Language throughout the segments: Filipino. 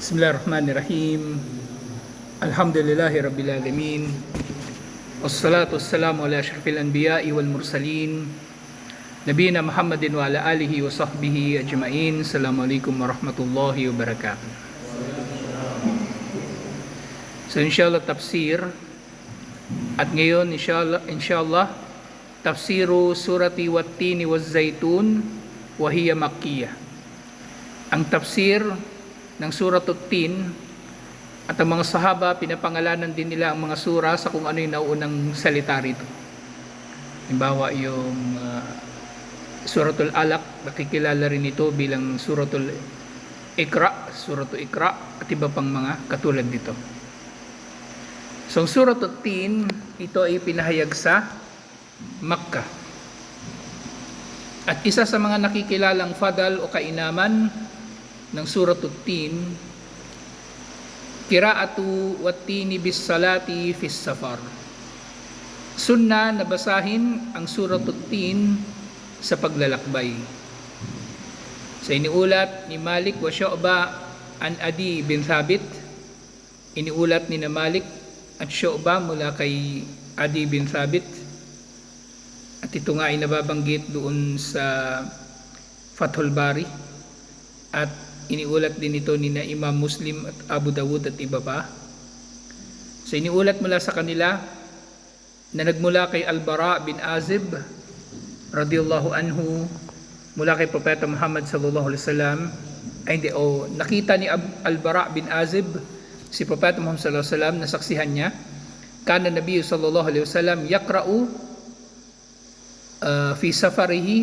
Bismillahirrahmanirrahim. Alhamdulillahi Rabbil Alamin. Wassalatu wassalamu ala asyrafil anbiya'i wal mursalin. Nabiyina Muhammadin wa ala alihi wa sahbihi ajma'in. Assalamualaikum warahmatullahi wabarakatuh. So inshallah tafsir. At ngayon inshallah tafsiru surati wat-tini waz-zaytun wa hiya makkiyah. Ang tafsir ng Suratul Tin at ang mga sahaba pinapangalanan din nila ang mga sura sa kung ano yung nauunang salita rito. Halimbawa yung Suratul Alaq, nakikilala rin ito bilang Suratul Iqra at iba pang mga katulad dito. So ang Suratul Tin, ito ay pinahayag sa Makkah. At isa sa mga nakikilalang fadal o kainaman ng Suratul Tin, qira'atu wat-tini bis salati fis safar. Sunna na basahin ang Suratul Tin sa paglalakbay. Sa iniulat ni Malik wa Syu'ba an Adi bin Thabit, iniulat ni na Malik at Syu'ba mula kay Adi bin Thabit, at ito nga ay nababanggit doon sa Fathul Bari, at iniulat din ito ni na Imam Muslim at Abu Dawud at iba pa. So iniulat mula sa kanila na nagmula kay Al-Bara bin Azib radiyallahu anhu mula kay Propeta Muhammad sallallahu alaihi wasallam, nakita ni Al-Bara bin Azib si Propeta Muhammad sallallahu alaihi wasallam, nasaksihan niya kana Nabi sallallahu alaihi wasallam yaqra'u fi safarihi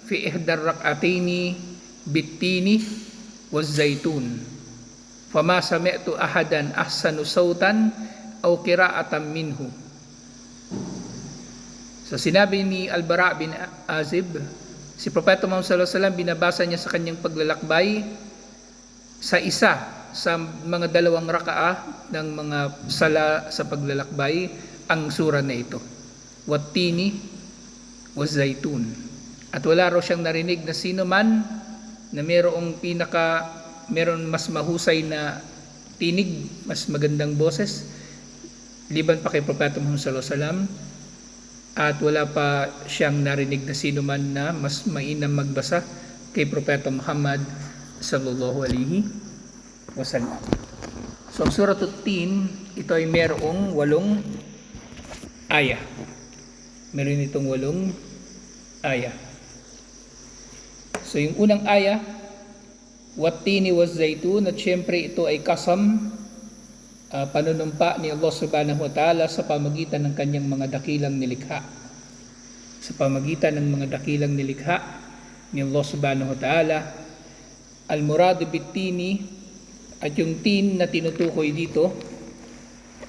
fi ihdar rak'ataini bit-tini waz-zaytun fama sami'tu ahadan ahsanu sautan aw qira'atan minhu. So sinabi ni Al-Bara bin Azib, si Propeta Muhammad sallallahu alaihi wasallam binabasa niya sa kanyang paglalakbay sa isa sa mga dalawang rakaah ng mga sala sa paglalakbay ang sura na ito, wat-tini waz-zaytun. At wala raw siyang narinig na sino man na meron mas mahusay na tinig, mas magandang boses liban pa kay Propeta Muhammad sallallahu alaihi wasallam, at wala pa siyang narinig na sino man na mas mainam magbasa kay Propeta Muhammad sallallahu alaihi wasallam. So ang Suratul Tin, ito ay merong 8 aya. Meron itong 8 aya. So yung unang aya, wat-tini waz-zaytun, at syempre ito ay kasam, panunumpa ni Allah subhanahu wa ta'ala sa pamagitan ng kanyang mga dakilang nilikha. Sa pamagitan ng mga dakilang nilikha ni Allah subhanahu wa ta'ala. Al-muradu bit-tini, at yung tin na tinutukoy dito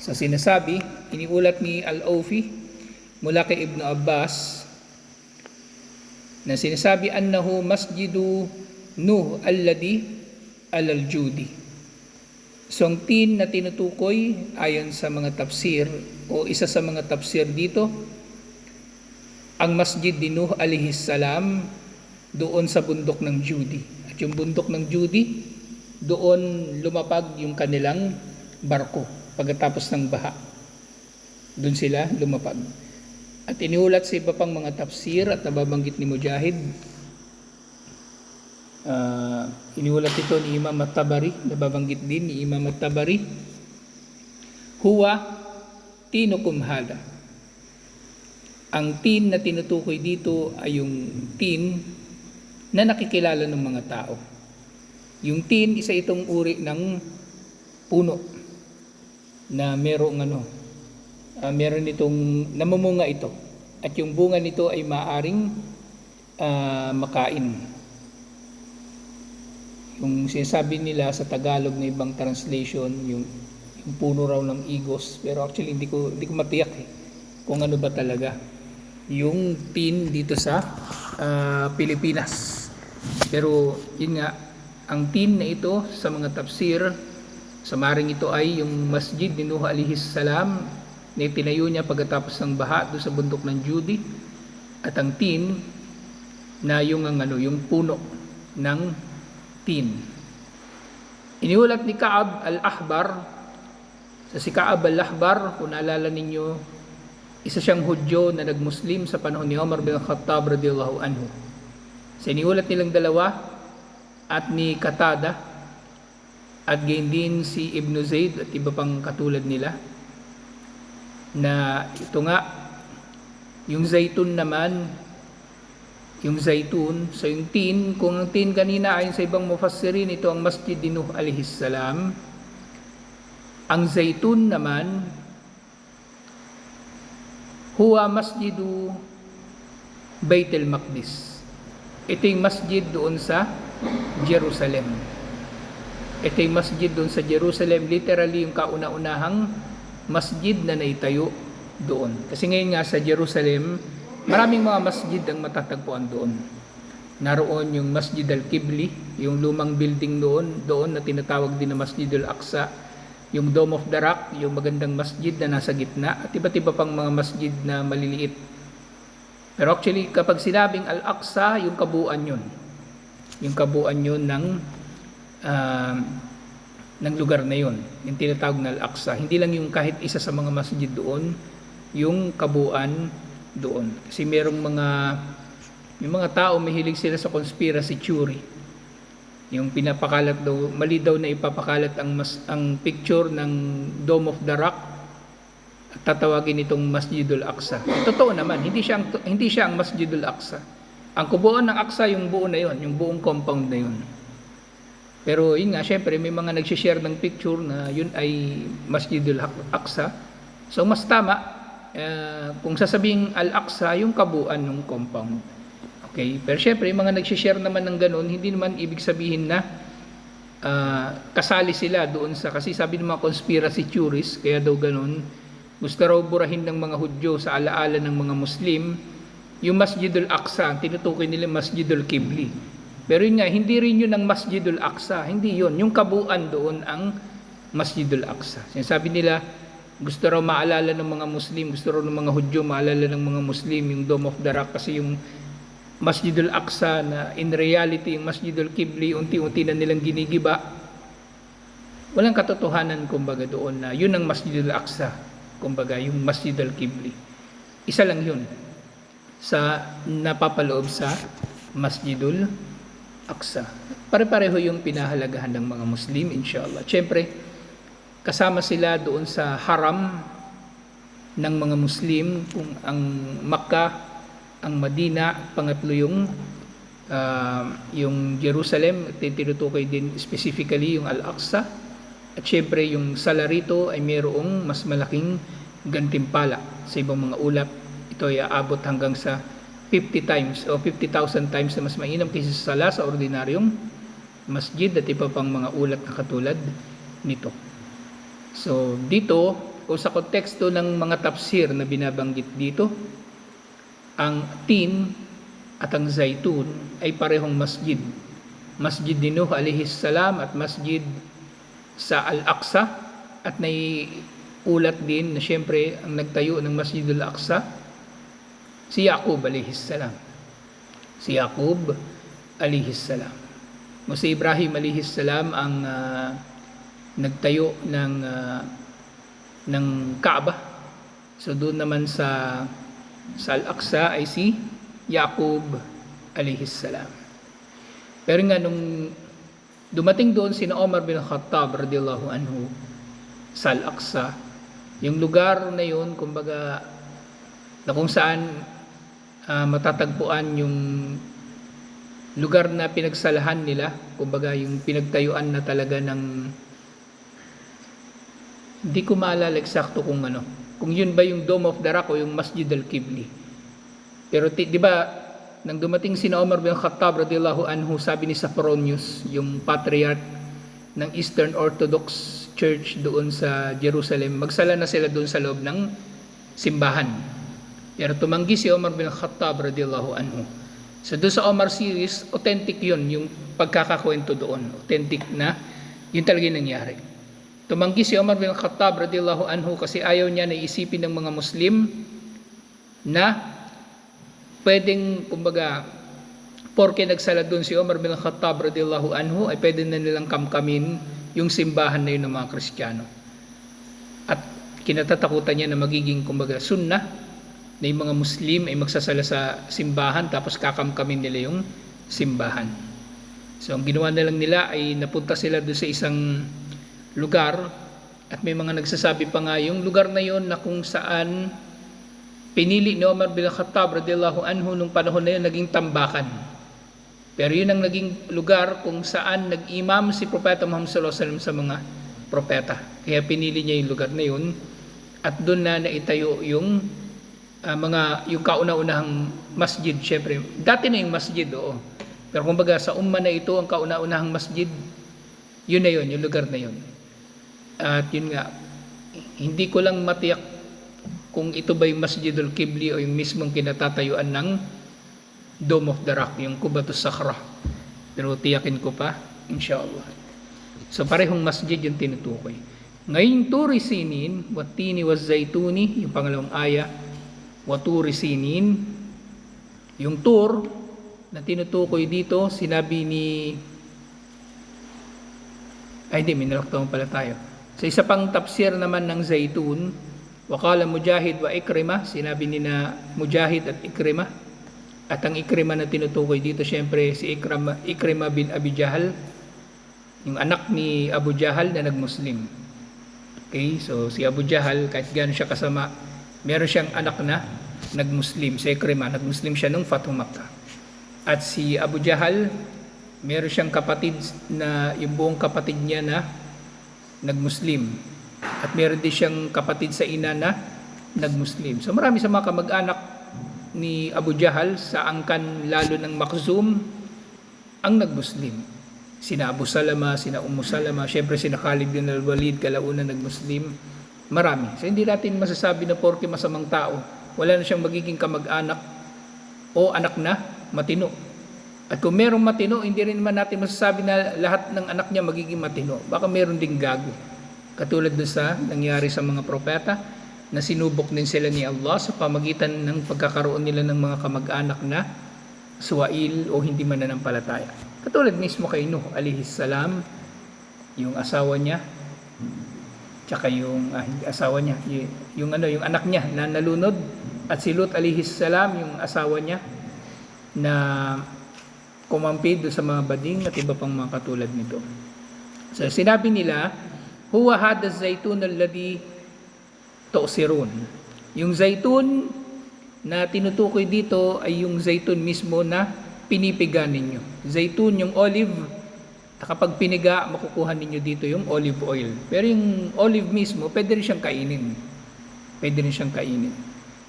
sa sinasabi, iniulat ni Al-Awfi mula kay Ibn Abbas na sinasabi annahu masjidu Nuh alladhi alal judi. So ang tin na tinutukoy ayon sa mga tafsir o isa sa mga tafsir dito, ang masjid ni Nuh alayhis salam doon sa bundok ng Judi. At yung bundok ng Judi, doon lumapag yung kanilang barko pagkatapos ng baha. Doon sila lumapag. At iniulat sa iba pang mga tafsir at nababanggit ni Mujahid. Iniulat ito ni Imam At-Tabari, nababanggit din ni Imam At-Tabari. Huwa tinukum hada. Ang tin na tinutukoy dito ay yung tin na nakikilala ng mga tao. Yung tin, isa itong uri ng puno na meron itong namumunga ito, at yung bunga nito ay maaring makain. Yung sinasabi nila sa Tagalog na ibang translation, yung puno raw ng igos, pero actually hindi ko matiyak kung ano ba talaga yung tin dito sa Pilipinas. Pero yun nga, ang tin na ito sa mga tafsir, sa maring ito ay yung masjid ni Nuh alayhis salam na itinayo niya pagkatapos ng baha doon sa bundok ng Judi, at ang tin na yung puno ng tin. Iniulat ni Ka'ab al-Ahbar, si Ka'ab al-Ahbar, kung naalala ninyo, isa siyang Hudyo na nagmuslim sa panahon ni Umar bin Khattab radiyallahu anhu. So iniulat nilang dalawa at ni Qatada at gayon din si Ibn Zayd at iba pang katulad nila na ito nga, yung Zaytun naman, yung Zaytun, so yung tin, kung ang tin kanina ayon sa ibang mufassirin, ito ang Masjid ni Nuh alayhis salam. Ang Zaytun naman, huwa Masjidu Baitul Maqdis. Ito yung masjid doon sa Jerusalem. Ito yung masjid doon sa Jerusalem, literally yung kauna-unahang masjid na naitayo doon. Kasi ngayon nga sa Jerusalem, maraming mga masjid ang matatagpuan doon. Naroon yung Masjid al-Qibli, yung lumang building doon na tinatawag din na Masjid al-Aqsa, yung Dome of the Rock, yung magandang masjid na nasa gitna, at iba't iba pang mga masjid na maliliit. Pero actually, kapag sinabing al-Aqsa, yung kabuuan yun. Yung kabuuan yun ng lugar na yun, yung tinatawag na al-Aqsa. Hindi lang yung kahit isa sa mga masjid doon, yung kabuuan doon. Kasi yung mga tao mahilig sila sa conspiracy theory. Yung pinapakalat daw, mali daw na ipapakalat ang picture ng Dome of the Rock at tatawagin itong Masjidul Aqsa. Totoo naman, hindi siya ang Masjidul Aqsa. Ang kubuan ng Aqsa yung buo na yon, yung buong compound na yon. Pero yun nga, syempre may mga nag-share ng picture na yun ay Masjidul Aqsa. So mas tama kung sasabing Al-Aqsa, yung kabuuan ng compound. Okay, pero syempre yung mga nag-share naman ng ganun, hindi naman ibig sabihin na kasali sila doon sa, kasi sabi ng mga conspiracy theorists, kaya daw ganun, gusto raw burahin ng mga Hudyo sa alaala ng mga Muslim, yung Masjidul Aqsa, tinutukoy nila Masjidul Qibli. Pero yun nga, hindi rin yun ang Masjidul Aqsa, hindi yun. Yung kabuuan doon ang Masjidul Aqsa. Sinasabi nila, gusto raw maalala ng mga Muslim, gusto raw ng mga Hudyo maalala ng mga Muslim yung Dome of the Rock, kasi yung Masjidul Aqsa na in reality yung Masjidul Qibli unti-unti na nilang ginigiba, walang katotohanan kumbaga doon na yun ang Masjidul Aqsa, kumbaga yung Masjidul Qibli. Isa lang yun sa napapaloob sa Masjidul Aqsa. Pare-pareho yung pinahalagahan ng mga Muslim, inshallah. Siyempre, kasama sila doon sa haram ng mga Muslim, kung ang Makkah, ang Madina, pangatlo yung Jerusalem, tinutukoy din specifically yung Al-Aqsa, at syempre yung sala rito ay mayroong mas malaking gantimpala. Sa ibang mga ulat, ito ay aabot hanggang sa 50 times o 50,000 times na mas mainam kaysa sa sala sa ordinaryong masjid, at iba pang mga ulat na katulad nito. So dito, o sa konteksto ng mga tafsir na binabanggit dito, ang tin at ang Zaytun ay parehong masjid. Masjid ni Nuh alayhis salam at masjid sa Al-Aqsa, at naiulat din na syempre ang nagtayo ng Masjidul Aqsa si Yaqub alayhis salam. Si Yaqub alayhis salam. Si Ibrahim alayhis salam ang nagtayo ng Kaaba. So doon naman sa Al-Aqsa ay si Yaqub alayhis salam. Pero nga nung dumating doon si Umar bin Khattab radiyallahu anhu sa Al-Aqsa, yung lugar na yun, kumbaga, na kung saan matatagpuan yung lugar na pinagsalahan nila, kumbaga yung pinagtayuan na talaga ng, hindi ko maalala eksakto kung yun ba yung Dome of the Rock o yung Masjid al-Qibli. Pero di ba, nang dumating si Umar bin Khattab radiyallahu anhu, sabi ni Sophronius, yung patriarch ng Eastern Orthodox Church doon sa Jerusalem, magsala na sila doon sa loob ng simbahan. Pero tumanggi si Umar bin Khattab radiyallahu anhu. So doon sa Omar series, authentic yun, yung pagkakakwento doon. Authentic na, yun talaga yung nangyari. Tumanggi si Umar bin Khattab radiyallahu anhu kasi ayaw niya na isipin ng mga Muslim na pwedeng, kumbaga, porke nagsala doon si Umar bin Khattab radiyallahu anhu, ay pwede na nilang kamkamin yung simbahan na yun ng mga Kristiyano. At kinatatakutan niya na magiging kumbaga sunnah na yung mga Muslim ay magsasala sa simbahan tapos kakamkamin nila yung simbahan. So ang ginawa na lang nila ay napunta sila doon sa isang lugar at may mga nagsasabi pa nga yung lugar na yon na kung saan pinili ni Umar bin Khattab radhiyallahu anhu nung panahon na yun naging tambakan. Pero yun ang naging lugar kung saan nag-imam si Propeta Muhammad sallallahu alaihi wasallam sa mga propeta. Kaya pinili niya yung lugar na yun at doon na naitayo yung yung kauna-unahang masjid. Syempre, dati na yung masjid, oo. Pero kumbaga sa umma na ito ang kauna-unahang masjid, yun na yun, yung lugar na yun. At yun nga, hindi ko lang matiyak kung ito ba yung Masjidul Qibli o yung mismong kinatatayuan ng Dome of the Rock, yung Qubatus Sakhra. Pero tiyakin ko pa, inshallah. So parehong masjid yung tinutukoy. Ngayon, Turi Sinin, Wattini Wazzaituni, yung pangalawang aya, Waturi Sinin, yung Tur na tinutukoy dito, sinabi ni may nalaktawan pala tayo. Sa isa pang tafsir naman ng Zaitun, Wakala Mujahid wa Ikrimah, sinabi ni na Mujahid at Ikrimah. At ang Ikrimah na tinutukoy dito, syempre si Ikrimah bin Abi Jahal, yung anak ni Abu Jahal na nagmuslim. Okay, so si Abu Jahal, kahit gano'n siya kasama, meron siyang anak na nagmuslim, si Ikrimah, nagmuslim siya nung Fathu Makkah. At si Abu Jahal, meron siyang kapatid na yung buong kapatid niya na nagmuslim. At meron din siyang kapatid sa ina na nagmuslim. So marami sa mga kamag-anak ni Abu Jahal sa angkan lalo ng Makhzum ang nagmuslim. Sina Abu Salama, sina Ummu Salama, syempre sina Khalid bin al-Walid kalauna nagmuslim. Marami. So hindi natin masasabi na porke masamang tao, wala na siyang magiging kamag-anak o anak na matino. At kung merong matino, hindi rin naman natin masasabi na lahat ng anak niya magiging matino. Baka meron ding gago. Katulad doon sa nangyari sa mga propeta na sinubok din sila ni Allah sa pamagitan ng pagkakaroon nila ng mga kamag-anak na suwail o hindi mananampalataya. Katulad mismo kay Nuh alayhis salam, yung asawa niya, tsaka yung asawa niya, yung anak niya na nalunod, at si Lut alayhis salam, yung asawa niya na kumampi doon sa mga bading at iba pang mga katulad nito. So sinabi nila, huwa hada zaitun alladhi tu'sirun. Yung zaitun na tinutukoy dito ay yung zaitun mismo na pinipiga ninyo. Zaitun yung olive, kapag piniga, makukuha ninyo dito yung olive oil. Pero yung olive mismo, pwede rin siyang kainin. Pwede rin siyang kainin.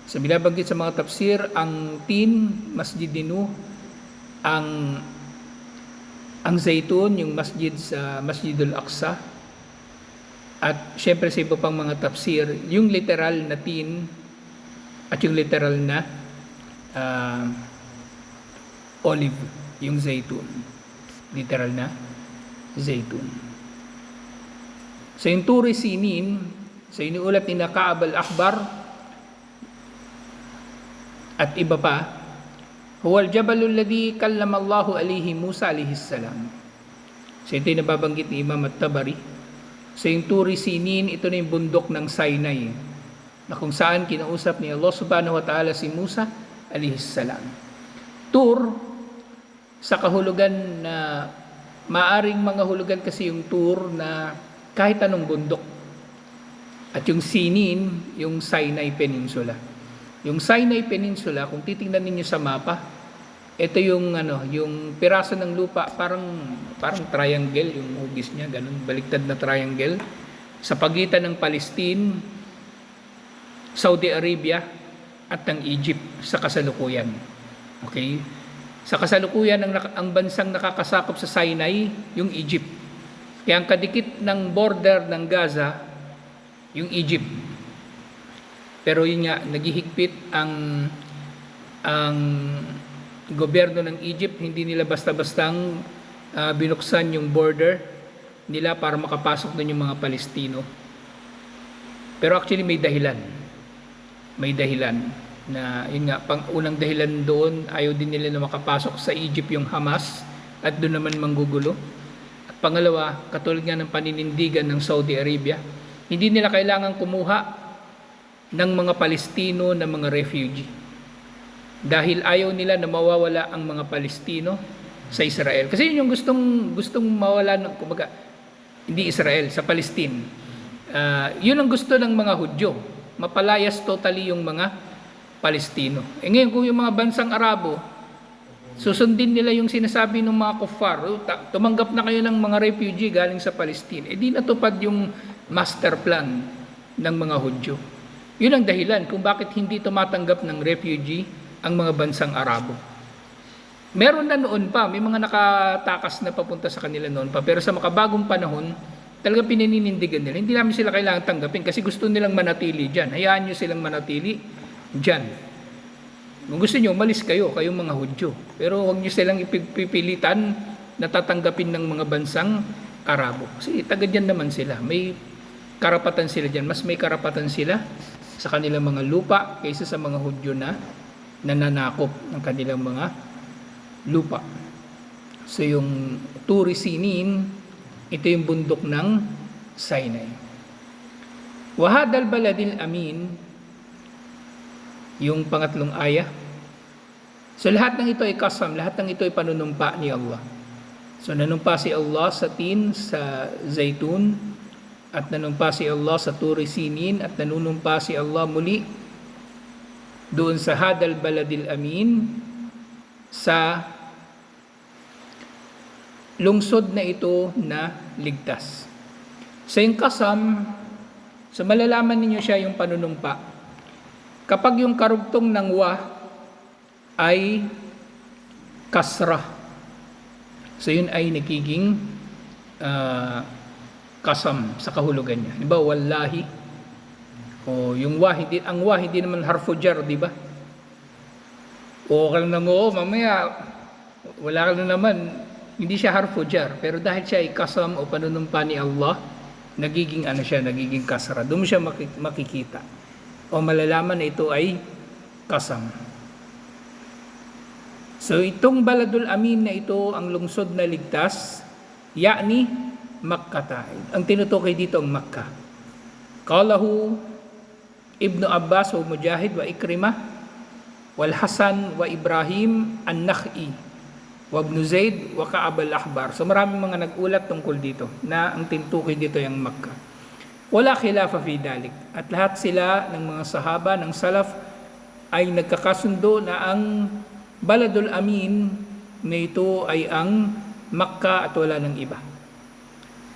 So binabanggit sa mga tafsir, ang tin, Masjid Nuh, ang zaitun, yung masjid sa Masjidul Aqsa, at syempre sa iba pang mga tafsir, yung literal na tin at yung literal na olive, yung zaitun. Literal na zaitun. So yung Turi Sinin, sa inuulat ni Ka'ab al-Akhbar at iba pa, huwal jabalul ladhi kallama Allahu alayhi Musa alayhis salam. So ito yung nababanggit ni Imam at-Tabari. So yung Turi Sinin, ito na yung bundok ng Sinai na kung saan kinausap ni Allah subhanahu wa ta'ala si Musa alayhis salam. Tur, sa kahulugan na maaring mga hulugan kasi yung Tur na kahit anong bundok. At yung Sinin, yung Sinai Peninsula. Yung Sinai Peninsula, kung titingnan ninyo sa mapa, ito yung yung piraso ng lupa, parang triangle, yung hugis niya, ganun, baliktad na triangle, sa pagitan ng Palestine, Saudi Arabia, at ng Egypt sa kasalukuyan. Okay? Sa kasalukuyan, ang bansang nakakasakop sa Sinai, yung Egypt. Kaya ang kadikit ng border ng Gaza, yung Egypt. Pero yun nga, naghihigpit ang gobyerno ng Egypt, hindi nila basta-bastang binuksan yung border nila para makapasok doon yung mga Palestino. Pero actually may dahilan. May dahilan na yun nga, unang dahilan doon, ayaw din nila na makapasok sa Egypt yung Hamas at doon naman manggugulo. At Pangalawa, katulad nga ng paninindigan ng Saudi Arabia, hindi nila kailangan kumuha ng mga Palestino na mga refugee. Dahil ayaw nila na mawawala ang mga Palestino sa Israel. Kasi yun yung gustong mawala ng, kumbaga, hindi Israel, sa Palestine. Yun ang gusto ng mga Hudyo. Mapalayas totally yung mga Palestino. Ngayon kung yung mga bansang Arabo, susundin nila yung sinasabi ng mga kuffar, tumanggap na kayo ng mga refugee galing sa Palestine. Di natupad yung master plan ng mga Hudyo. Yun ang dahilan kung bakit hindi tumatanggap ng refugee ang mga bansang Arabo. Meron na noon pa, may mga nakatakas na papunta sa kanila noon pa, pero sa makabagong panahon, talaga pinininindigan nila. Hindi namin sila kailangan tanggapin kasi gusto nilang manatili dyan. Hayaan nyo silang manatili dyan. Kung gusto nyo, umalis kayo, kayong mga Hudyo. Pero huwag nyo silang ipipilitan na tatanggapin ng mga bansang Arabo. Kasi taga dyan naman sila. May karapatan sila dyan. Mas may karapatan sila sa kanilang mga lupa kaysa sa mga Hudyo na nananakop ng kanilang mga lupa. So yung Turi Sinin, ito yung bundok ng Sinai. Wahadal baladil amin, yung pangatlong aya. So lahat ng ito ay kasam, lahat ng ito ay panunumpa ni Allah. So nanumpa si Allah sa tin, sa Zaytun, at nanumpa si Allah sa Turi Sinin, at nanunumpa si Allah muli doon sa Hadal Baladil Amin, sa lungsod na ito na ligtas. Sa yung kasam, so malalaman ninyo siya yung panunumpa. Kapag yung karugtong ng wa ay kasra, so yun ay nagiging kasam sa kahulugan niya. Diba, wallahi. O yung wa, ang wa hindi naman harfu jar, di ba? O ka lang mamaya wala ka na naman, hindi siya harfu jar, pero dahil siya ay kasam o panunumpa ni Allah, nagiging nagiging kasra. Doon mo siya makikita o malalaman na ito ay kasam. So itong Baladul Amin na ito, ang lungsod na ligtas, yani Makkah. Ang tinutukoy dito ang Makkah. Qalahu Ibnu Abbas wa Mujahid wa Ikrimah wal Hasan wa Ibrahim an-Nakh'i wa Ibn Zaid wa Ka'ab al-Ahbar. So maraming mga nag-ulat tungkol dito na ang tinutukoy dito yung Makkah. Wala khilafa fi dalik. At lahat sila ng mga sahaba ng salaf ay nagkakasundo na ang Baladul Amin na ito ay ang Makkah at wala ng iba.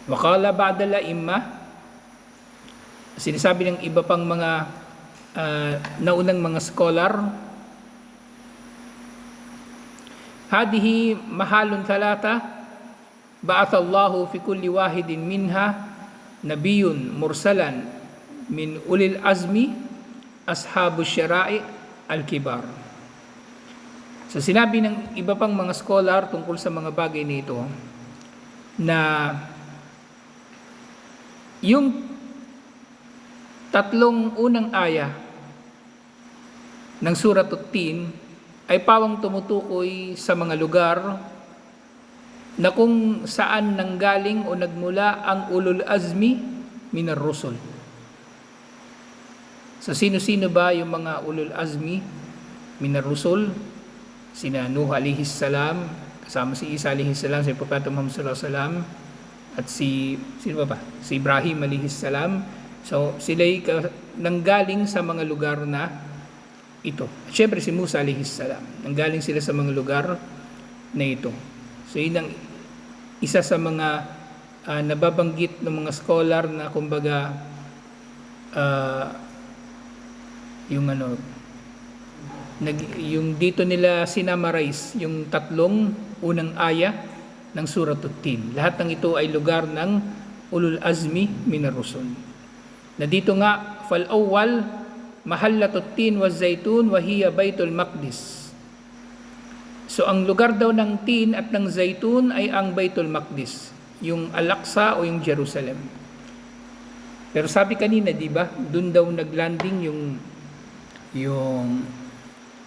Wa qala ba'da al-a'immah, sinasabi ng iba pang mga naunang mga scholar, hadihi mahalun thalatha ba'athallahu fi kulli wahidin minha nabiyun mursalan min ulil azmi ashabu syara'i al-kibar. So sinabi ng iba pang mga scholar tungkol sa mga bagay nito na yung tatlong unang aya ng Surat At-Tin ay pawang tumutukoy sa mga lugar na kung saan nanggaling o nagmula ang ulul azmi minar rusul. So sino-sino ba yung mga ulul azmi minar rusul? Sina Nuh alayhis salam, kasama si Isa alayhis salam, si Propeta Muhammad sallallahu alaihi wasallam, at sino ba? Si Ibrahim alayhis salam. So, sila'y nanggaling sa mga lugar na ito. At syempre si Musa alayhis salam. Nanggaling sila sa mga lugar na ito. So, yun ang isa sa mga nababanggit ng mga scholar na kumbaga yung dito nila sinamarize yung tatlong unang aya ng Surat At-Tin. Lahat ng ito ay lugar ng ulul azmi minar rusul. Na dito nga, fal-awwal, mahallatut tin wa zaytun wa hiya Baitul Maqdis. So ang lugar daw ng tin at ng zaytun ay ang Baitul Maqdis, yung Al-Aqsa o yung Jerusalem. Pero sabi kanina, di ba, doon daw naglanding yung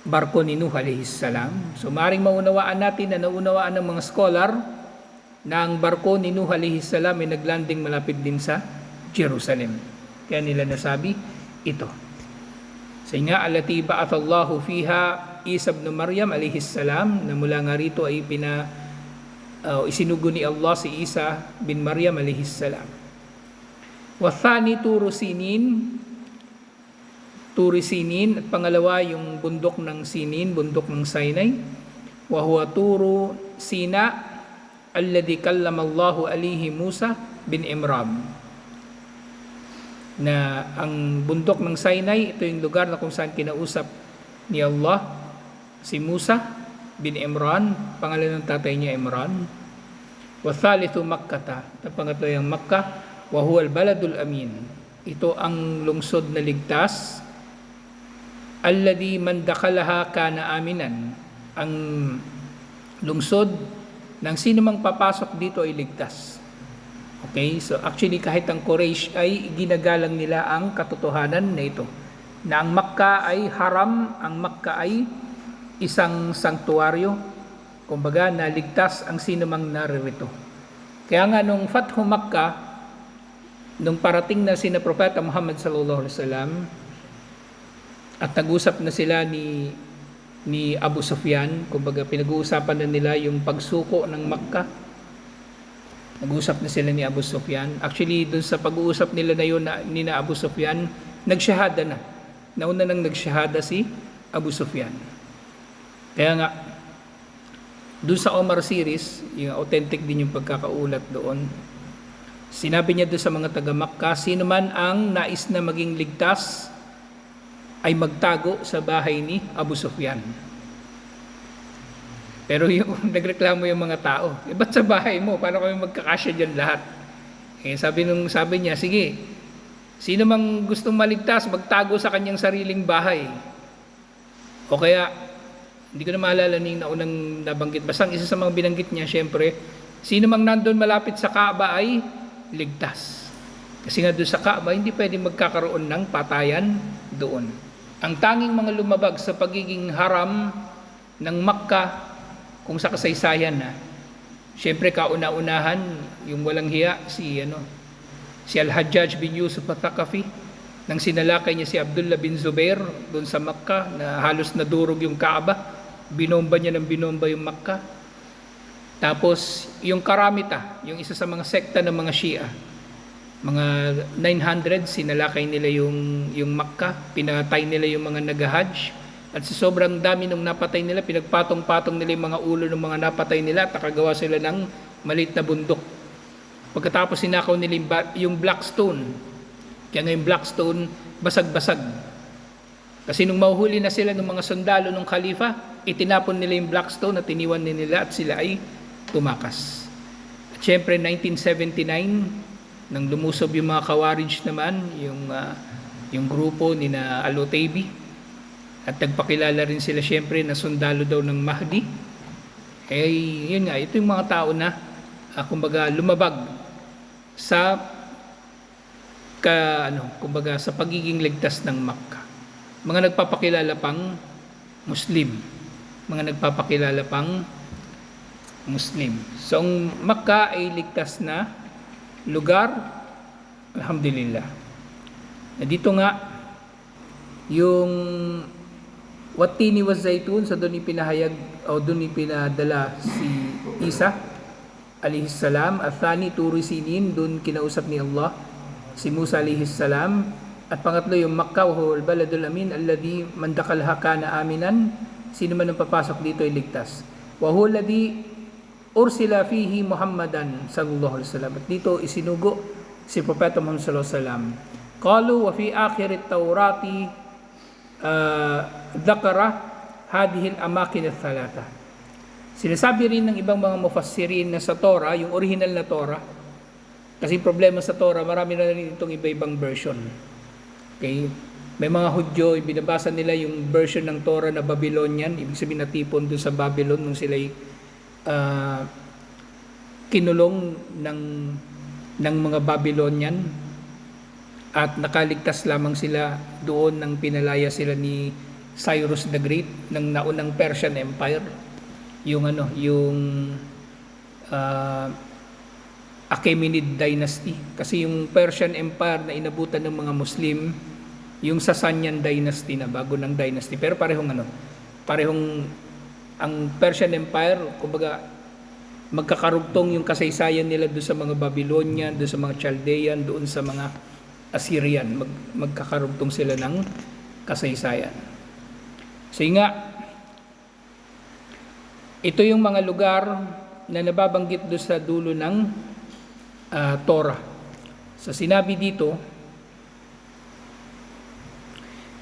barko ni Nuh alayhis salam. So maaaring maunawaan natin na naunawaan ng mga scholar na ang barko ni Nuh alayhi salam ay naglanding malapit din sa Jerusalem. Kaya nila nasabi ito. Sa nga, alati ba'athallahu fiha Isa ibn Maryam alayhi salam, na mula nga rito ay isinugo ni Allah si Isa bin Maryam alayhi salam. Wathani Turu Sinin, at pangalawa yung bundok ng Sinin, bundok ng Sinai. Wa huwa Turu Sina alladhi kallama Allahu alayhi Musa bin Imran. Na ang bundok ng Sinai, ito yung lugar na kung saan kinausap ni Allah si Musa bin Imran, pangalan ng tatay niya Imran. Wa thalithu Makkah, at pangatlo yung Makkah, wa huwa al-baladul amin. Ito ang lungsod na ligtas. Alladhi man dakhalaha kana aminan. Ang lungsod ng sino mang papasok dito ay ligtas. Okay, so actually kahit ang Quraysh ay ginagalang nila ang katotohanan na ito, na ang Makkah ay haram, ang Makkah ay isang sanktuaryo, kumbaga naligtas ang sino mang naririto. Kaya nga nung Fathu Makkah, nung parating na sina Propeta Muhammad sallallahu alaihi wasallam at nag-usap na sila ni Abu Sufyan, kumbaga pinag-uusapan na nila yung pagsuko ng Makkah. Nag-usap na sila ni Abu Sufyan. Actually, dun sa pag-uusap nila na yun ni Abu Sufyan, nagsyahada na. Nauna nang nagsyahada si Abu Sufyan. Kaya nga, dun sa Omar series, yung authentic din yung pagkakaulat doon, sinabi niya doon sa mga taga-Makkah, sino man ang nais na maging ligtas ay magtago sa bahay ni Abu Sufyan. Pero yung nagreklamo yung mga tao, ba't sa bahay mo? Paano kami magkakasya dyan lahat? Sabi niya, sige, sino mang gustong maligtas, magtago sa kanyang sariling bahay. O kaya, hindi ko na maalala yung naunang nabanggit. Basta isa sa mga binanggit niya, syempre, sino mang nandun malapit sa Kaaba ay ligtas. Kasi nga doon sa Kaaba, hindi pwede magkakaroon ng patayan doon. Ang tanging mga lumabag sa pagiging haram ng Makkah, kung sa kasaysayan na, syempre kauna-unahan, yung walang hiya, si Al-Hajjaj bin Yusuf al-Thaqafi, nang sinalakay niya si Abdullah bin Zubair doon sa Makkah, na halos nadurog yung Kaaba, binomba niya ng binomba yung Makkah. Tapos, yung Karamita, yung isa sa mga sekta ng mga Shia, mga 900, sinalakay nila yung Makkah, pinatay nila yung mga nag-hajj, at sa sobrang dami nung napatay nila, pinagpatong-patong nila yung mga ulo ng mga napatay nila at nakagawa sila ng maliit na bundok. Pagkatapos sinakaw nila yung black stone. Kaya ngayon black stone, basag-basag. Kasi nung mahuhuli na sila ng mga sundalo ng khalifa, itinapon nila yung black stone at iniwan nila at sila ay tumakas. At syempre 1979, nang lumusob yung mga Khawarij naman, yung grupo ni na Al-Utaybi, at nagpakilala rin sila syempre na sundalo daw ng Mahdi. Yun nga, ito yung mga tao na kumbaga lumabag sa kumbaga sa pagiging ligtas ng Makkah. Mga nagpapakilala pang Muslim. So ang Makkah ay ligtas na lugar, alhamdulillah. Na dito nga yung Watini was Zaitun, sa doon ipinahayag o doon ipinadala si Isa alayhi salam. Athani Turu Sinin, doon kinausap ni Allah si Musa alayhi salam. At pangatlo yung Makkah, wal baladul amin alladhi man dakhalha kana aminan, sino man ang papasok dito ay ligtas. Wa huwa alladhi ursila fihi Muhammadan sallallahu alaihi wasallam. At dito isinugo si Propeta Muhammad sallallahu alaihi wasallam. Qalu wa fi akhir at-taurati dhakara hadhihi al-amakin ath-thalatha. Sinasabi rin ng ibang mga mufassirin na sa Torah, yung original na Torah, kasi problema sa Torah, marami na rin itong iba-ibang version. Okay? May mga Hudyo, binabasa nila yung version ng Torah na Babylonian, ibig sabihin natipon doon sa Babylon nung sila'y kinulong ng mga Babylonian, at nakaligtas lamang sila doon nang pinalaya sila ni Cyrus the Great ng naunang Persian Empire. Achaemenid Dynasty. Kasi yung Persian Empire na inabutan ng mga Muslim, yung Sasanian Dynasty na, bago ng dynasty. Pero parehong ang Persian Empire, kumbaga magkakarugtong yung kasaysayan nila doon sa mga Babylonian, doon sa mga Chaldean, doon sa mga Assyrian. Magkakarugtong sila ng kasaysayan. So nga, ito yung mga lugar na nababanggit doon sa dulo ng Torah. So sinabi dito,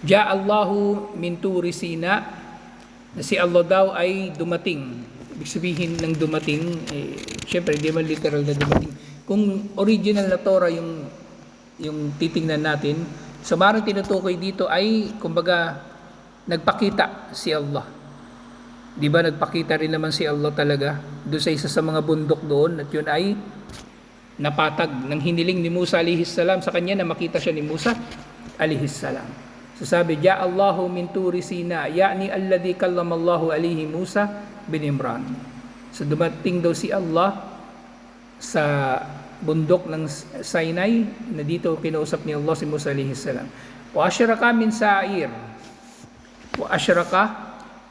Ja'allahu min turi Sina, na si Allah daw ay dumating. Ibig sabihin ng dumating, syempre hindi man literal na dumating. Kung original na Torah yung titingnan natin, so marang tinutukoy dito ay kumbaga nagpakita si Allah. Di ba nagpakita rin naman si Allah talaga doon sa isa sa mga bundok doon, at yun ay napatag ng hiniling ni Musa alayhis salam sa kanya, na makita siya ni Musa alayhis salam. So sabi, Ja'allahu min turi Sina, ya'ni alladhi kallamallahu alayhi Musa bin Imran. So dumating daw si Allah sa bundok ng Sinai, na dito kinausap ni Allah si Musa alayhis salam. Wa asyraka min sa'ir. Wa asyraka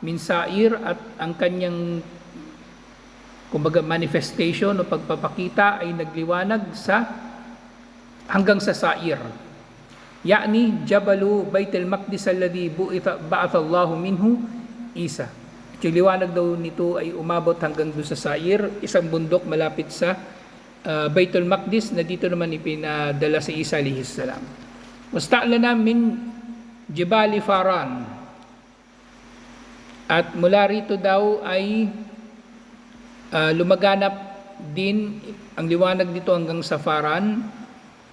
min sa'ir, at ang kanyang kumbaga manifestation o pagpapakita ay nagliwanag sa hanggang sa Sa'ir. Ya'ni Jabalu Baitul Maqdis alladhi ba'atha Allahu minhu Isa. At yung liwanag daw nito ay umabot hanggang doon sa Sa'ir, isang bundok malapit sa Baitul Maqdis, na dito naman ipinadala si Isa alayhis salam. Musta'lana min Jibali Faran. At mula rito daw ay lumaganap din ang liwanag dito hanggang sa Faran,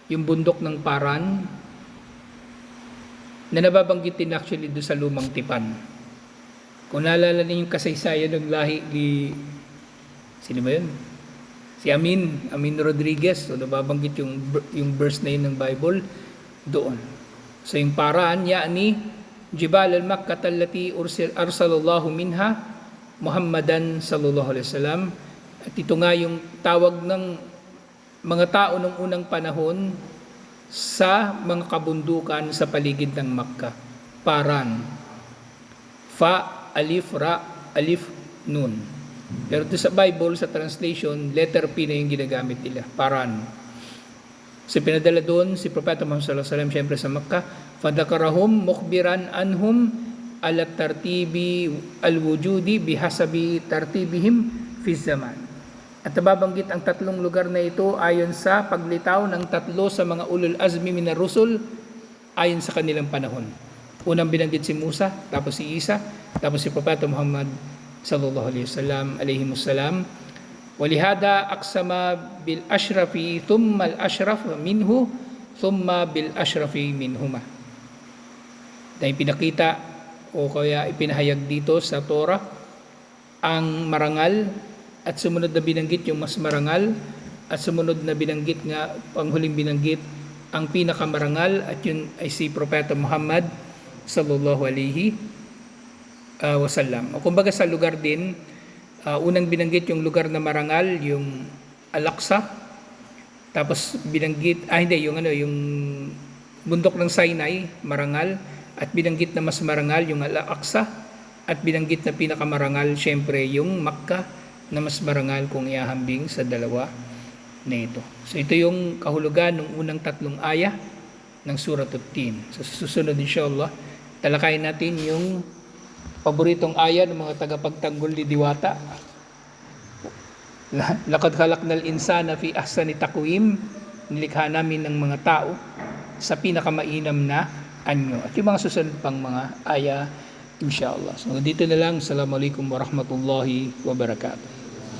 yung bundok ng Paran, na nababanggit din actually doon sa Lumang Tipan. Kung naalala niyo yung kasaysayan ng lahi ni, sino ba yun? Si Amin Rodriguez. So nababanggit yung verse na yun ng Bible doon. So yung Paran, ya'ni Jibal al-Makkah allati arsalallahu minha Muhammadan sallallahu alaihi wasallam. At ito nga yung tawag ng mga tao nung unang panahon sa mga kabundukan sa paligid ng Makkah. Paran. Fa, alif, ra, alif, nun. Pero ito sa Bible, sa translation, letter P na yung ginagamit nila. Paran. So pinadala doon si Propeta Muhammad sallallahu alaihi wasallam syempre sa Makkah. Fadakarahum mukhbiran anhum ala tartibi al-wujudi bihasabi tartibihim fi zaman. At nababanggit ang tatlong lugar na ito ayon sa paglitaw ng tatlo sa mga ulul azmi minar rusul ayon sa kanilang panahon. Unang binanggit si Musa, tapos si Isa, tapos si Propeta Muhammad sallallahu alaihi wasallam alayhimus salam. Walihada aqsama bil ashrafi thumma al ashraf minhu thumma bil ashrafi minhuma. Dahil pinakita o kaya ipinahayag dito sa Torah ang marangal, at sumunod na binanggit yung mas marangal, at sumunod na binanggit nga, ang huling binanggit ang pinakamarangal, at yun ay si Propeta Muhammad sallallahu alaihi wasallam. O kumbaga sa lugar din, unang binanggit yung lugar na marangal, yung Al-Aqsa, tapos binanggit yung bundok ng Sinai, marangal, at binanggit na mas marangal yung Al-Aqsa, at binanggit na pinakamarangal syempre yung Makkah, na mas marangal kung iahambing sa dalawa na ito. So ito yung kahulugan ng unang tatlong aya ng Surah At-Tin. So susunod insyaAllah, talakayin natin yung paboritong aya ng mga tagapagtanggol ni Diwata. Laqad khalaqnal insana fi ahsani taqwim, nilikha namin ng mga tao sa pinakamainam na anyo. At yung mga susunod pang mga aya insyaAllah. So dito na lang. Assalamualaikum warahmatullahi wabarakatuh.